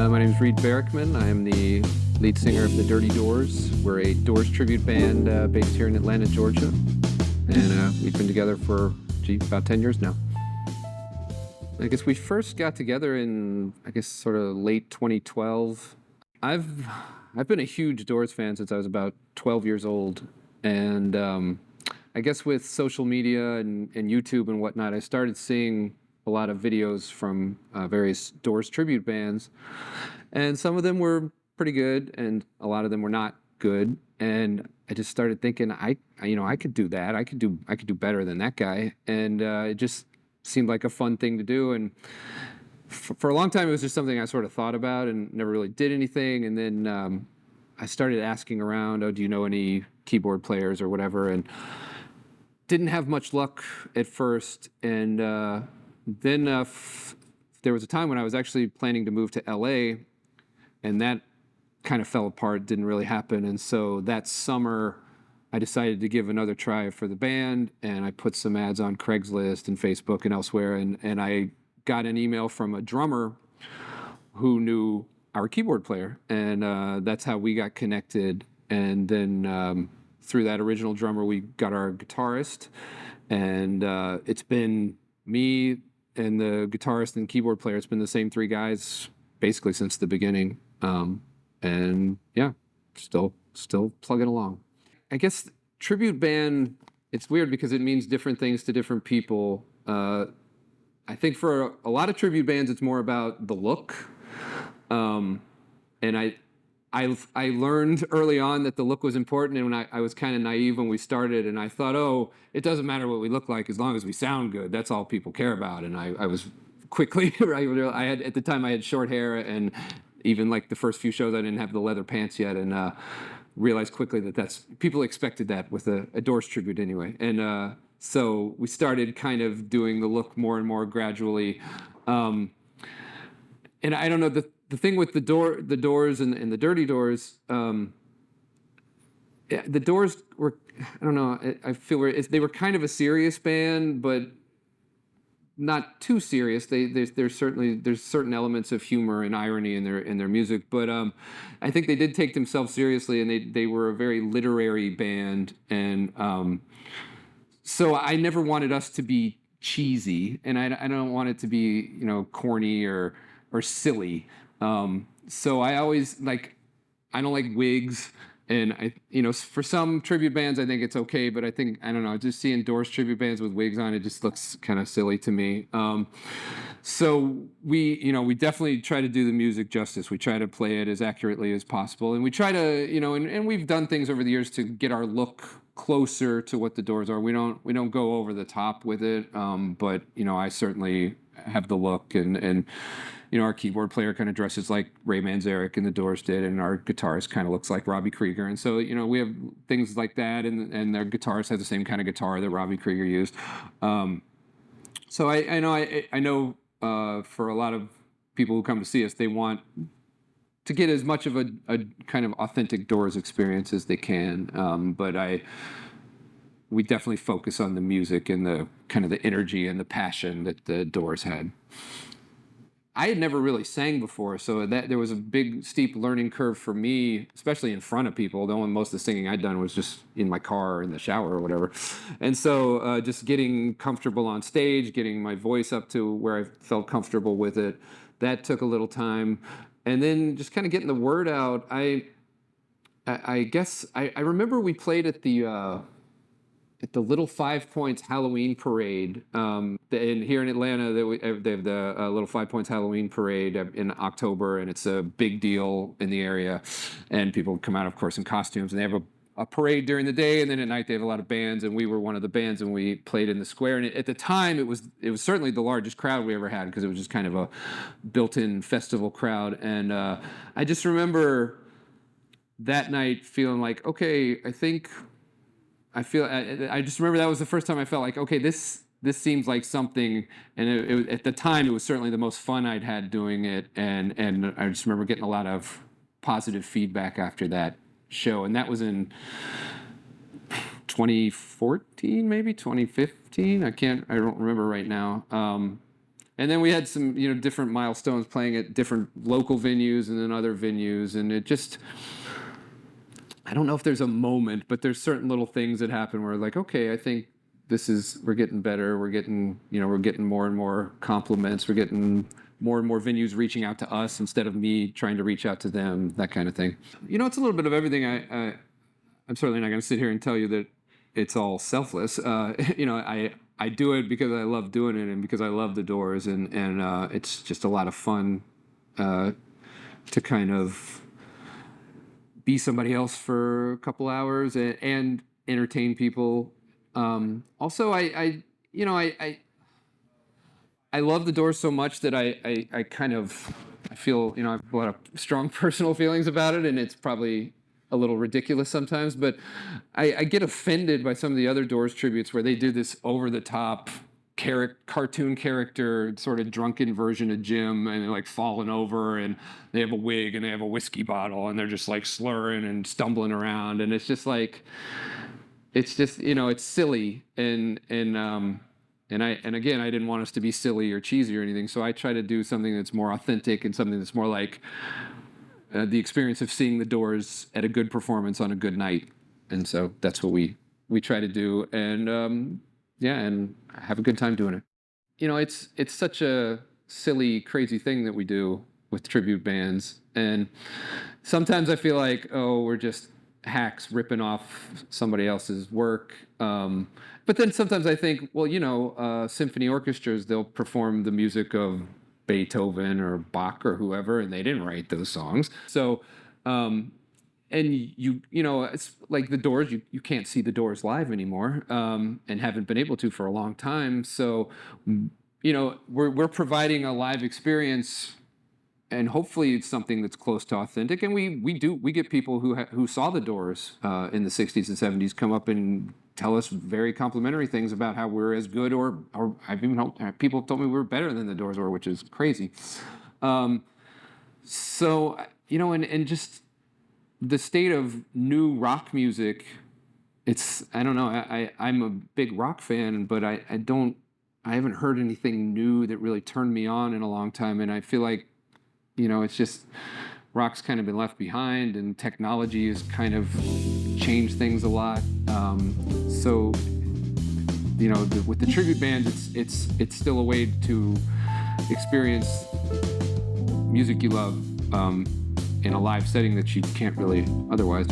My name is Reed Barrickman. I am the lead singer of the Dirty Doors. We're a Doors tribute band based here in Atlanta, Georgia. And we've been together for, about 10 years now. I guess we first got together in, sort of late 2012. I've been a huge Doors fan since I was about 12 years old. And I guess with social media and YouTube and whatnot, I started seeing a lot of videos from various Doors tribute bands, and some of them were pretty good, and a lot of them were not good. And I just started thinking, I could do that. I could do better than that guy. And it just seemed like a fun thing to do. And for a long time, it was just something I sort of thought about and never really did anything. And then I started asking around, do you know any keyboard players or whatever? And didn't have much luck at first. And then there was a time when I was actually planning to move to LA, and that kind of fell apart, didn't really happen. And so that summer, I decided to give another try for the band, and I put some ads on Craigslist and Facebook and elsewhere, and I got an email from a drummer who knew our keyboard player, and that's how we got connected. And then through that original drummer, we got our guitarist, and it's been me and the guitarist and keyboard player. It's been the same three guys basically since the beginning. And yeah, still plugging along. I guess tribute band, it's weird because it means different things to different people. I think for a lot of tribute bands, it's more about the look. And I learned early on that the look was important, and when I was kind of naive when we started, and I thought, it doesn't matter what we look like as long as we sound good. That's all people care about. And I was quickly, I had at the time I had short hair, and even like the first few shows I didn't have the leather pants yet, and realized quickly that people expected that with a Doors tribute anyway. And so we started kind of doing the look more and more gradually. And I don't know, the thing with the Doors and the Dirty Doors, the Doors were, I don't know, I feel they were kind of a serious band, but not too serious. There's certain elements of humor and irony in their music, but I think they did take themselves seriously, and they were a very literary band, and so I never wanted us to be cheesy, and I don't want it to be corny or silly. So I always I don't like wigs, and for some tribute bands I think it's okay, but I don't know, just seeing Doors tribute bands with wigs on, it just looks kind of silly to me. So we definitely try to do the music justice. We try to play it as accurately as possible, and we try to and we've done things over the years to get our look closer to what the Doors are. We don't go over the top with it, but I certainly have the look, and our keyboard player kind of dresses like Ray Manzarek and the Doors did, and our guitarist kind of looks like Robbie Krieger. And so, we have things like that, and their guitarist has the same kind of guitar that Robbie Krieger used. So I know for a lot of people who come to see us, they want to get as much of a kind of authentic Doors experience as they can. But we definitely focus on the music and the kind of the energy and the passion that the Doors had. I had never really sang before, so that there was a big, steep learning curve for me, especially in front of people. Most of the singing I'd done was just in my car or in the shower or whatever. And so just getting comfortable on stage, getting my voice up to where I felt comfortable with it, that took a little time. And then just kind of getting the word out. I guess I remember we played at the Little 5 Points Halloween Parade. And here in Atlanta, they have the Little 5 Points Halloween Parade in October, and it's a big deal in the area. And people come out, of course, in costumes, and they have a parade during the day, and then at night they have a lot of bands, and we were one of the bands, and we played in the square. And at the time, it was certainly the largest crowd we ever had, because it was just kind of a built-in festival crowd. And I just remember that night feeling like, okay, I just remember that was the first time I felt like, okay, this this seems like something, and at the time it was certainly the most fun I'd had doing it, and I just remember getting a lot of positive feedback after that show, and that was in 2014, maybe 2015. I don't remember right now. And then we had some, different milestones playing at different local venues and then other venues, and it just, I don't know if there's a moment, but there's certain little things that happen where like, okay, I think we're getting better. We're getting more and more compliments. We're getting more and more venues reaching out to us instead of me trying to reach out to them, that kind of thing. It's a little bit of everything. I'm certainly not going to sit here and tell you that it's all selfless. I do it because I love doing it and because I love the Doors, and it's just a lot of fun to kind of be somebody else for a couple hours and entertain people. Also, I love the Doors so much that I kind of, I feel, I have a lot of strong personal feelings about it, and it's probably a little ridiculous sometimes, but I get offended by some of the other Doors tributes where they do this over-the-top cartoon character, sort of drunken version of Jim, and they're like falling over, and they have a wig and they have a whiskey bottle, and they're just like slurring and stumbling around, and it's just like, it's silly, and again, I didn't want us to be silly or cheesy or anything, so I try to do something that's more authentic and something that's more like the experience of seeing the Doors at a good performance on a good night. And so that's what we try to do, and and have a good time doing it. It's such a silly, crazy thing that we do with tribute bands, and sometimes I feel like, oh, we're just hacks ripping off somebody else's work. But then sometimes I think, well, symphony orchestras, they'll perform the music of Beethoven or Bach or whoever, and they didn't write those songs. So, and it's like the Doors, you can't see the Doors live anymore, and haven't been able to for a long time. So, we're providing a live experience, and hopefully it's something that's close to authentic. And we get people who saw the Doors in the 60s and 70s come up and tell us very complimentary things about how we're as good, or I've even people told me we were better than the Doors were, which is crazy. So, and just the state of new rock music, I don't know, I'm a big rock fan, but I haven't heard anything new that really turned me on in a long time. And I feel like, it's just, rock's kind of been left behind, and technology has kind of changed things a lot. So, with the tribute bands, it's still a way to experience music you love in a live setting that you can't really otherwise.